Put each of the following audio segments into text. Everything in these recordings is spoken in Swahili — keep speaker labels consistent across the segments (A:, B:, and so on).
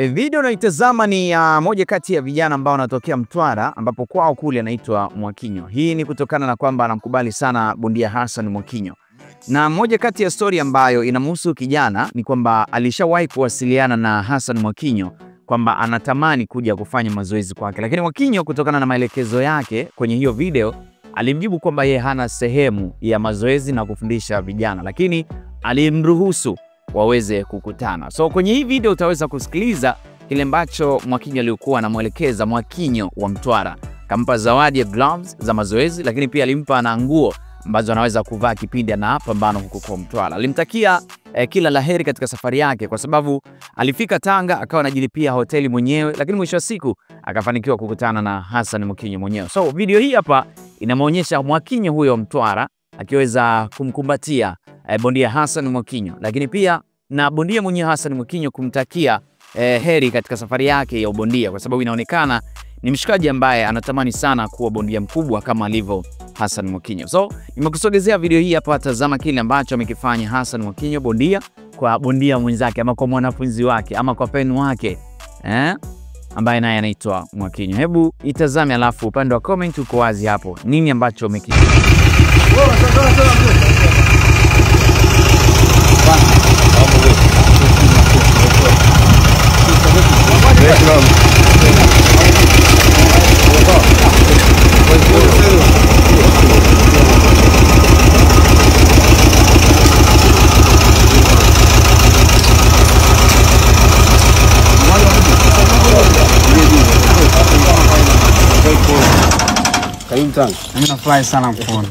A: Video naitazama ni moja kati ya vijana ambao wanatokea Mtwara ambapo kwao kule anaitwa Mwakinyo. Hii ni kutokana na kwamba anamkubali sana bondia Hassan Mwakinyo. Na moja kati ya story ambayo inamhusu kijana ni kwamba alishawahi kuwasiliana na Hassan Mwakinyo kwamba anatamani kuja kufanya mazoezi kwake. Lakini Mwakinyo kutokana na maelekezo yake kwenye hiyo video alimjibu kwamba yeye hana sehemu ya mazoezi na kufundisha vijana, lakini alimruhusu waweze kukutana. So kwenye hii video utaweza kusikiliza kile ambacho Mwakinyo alikuwa anamuelekeza Mwakinyo wa Mtwara. Kampa zawadi ya gloves za mazoezi, lakini pia alimpa na nguo ambazo anaweza kuvaa kipindi anapambana huko kwa Mtwara. Alimtakia kila laheri katika safari yake kwa sababu alifika Tanga akawa anajilipia hoteli mwenyewe, lakini mwisho wa siku akafanikiwa kukutana na Hassan Mwakinyo mwenyewe. So video hii hapa inamuonyesha Mwakinyo huyo Mtwara akiweza kumkumbatia bondia Hassan Mwakinyo, lakini pia na bondia mwenyewe Hassan Mwakinyo kumtakia heri katika safari yake ya ubondia, kwa sababu inaonekana ni mshikaji ambaye anatamani sana kuwa bondia mkubwa kama alivyo Hassan Mwakinyo. So nimekusogezea video hii hapa, tazama kile ambacho amekifanya Hassan Mwakinyo bondia kwa bondia mwenzake, ama kwa mwanafunzi wake, ama kwa pen wake ambaye naye anaitwa Mwakinyo. Hebu itazame, alafu upande wa comment uko wazi hapo nini ambacho umekifanya.
B: Karibu Tanga.
C: Mimi nafurahi sana kuona.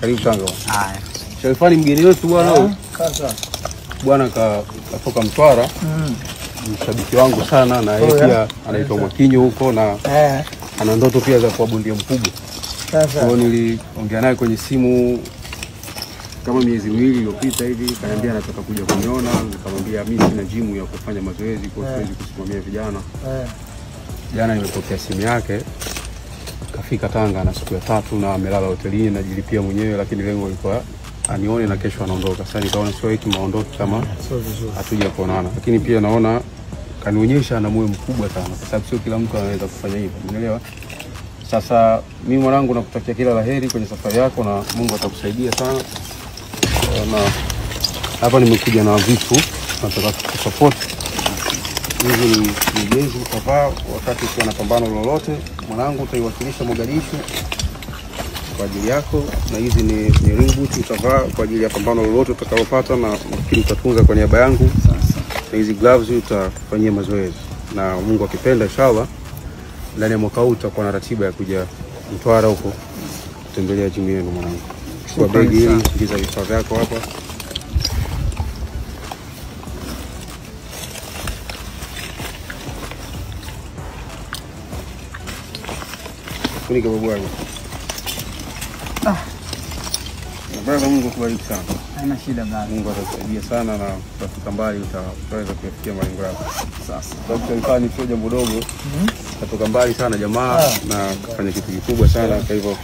B: Karibu Tanga.
C: Haya.
B: Sharifani mgeni wetu bwana. Kasa. Bwana katoka Mtwara. Mshabiki wangu sana, na yeye pia anaitwa Mwakinyo huko na ana ndoto pia za kuwa bondia mkubwa. Sasa kwa niliongea naye kwenye simu kama miezi miwili iliyopita hivi, kaniambia anataka kuja kuniona, nikamwambia mimi sina gym ya kufanya mazoezi, kwa siwezi kusimamia vijana. Jana nimepokea simu yake, kafika Tanga na siku ya 3 na amelala hotelini na jilipia mwenyewe, lakini lengo lilikuwa anione na kesho anaondoka. Sasa nikaona sio hiki maondoki kama hatuja kuonana, lakini pia naona kanionyesha ana moyo mkubwa sana, kwa sababu sio kila mtu anaweza kufanya hivyo, umeelewa? Sasa mimi mwanangu nakutakia kila laheri kwenye safari yako na Mungu atakusaidia sana. Na hapa nimekuja na vitu nataka kusupport. Hizi ni jezi utavaa wakati ukiwa na pambano lolote, mwanangu utaiwakilisha Mogadishu kwa ajili yako, na hizi ni ring boot utavaa kwa ajili ya pambano lolote utakalopata, na nafikiri utatunza kwa niaba yangu. Na hizi gloves utafanyia mazoezi, na Mungu akipenda inshallah ndani ya mwaka huu utakuwa na ratiba ya kuja Mtwara huko kutembelea gym yenu mwanangu. Chukua begi hili, ingiza vifaa vyako hapa. Kunika bwana. Bwana, Mungu akubariki sana.
C: Haina shida bwana.
B: Mungu atakusaidia sana na utafika mbali, utaweza kufikia malengo yako. Sasa Sharifani sio jambo dogo. Katoka mbali sana jamaa na kufanya kitu kikubwa sana, kwa hivyo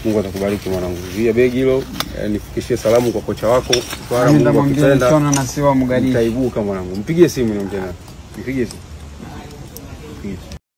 B: Mungu atakubariki mwanangu. Via begi hilo, nifikishie salamu kwa kocha wako. Mungu akipenda
C: na siwa Mogadishu.
B: Utaibuka mwanangu. Mpigie simu niongee naye. Mpigie simu.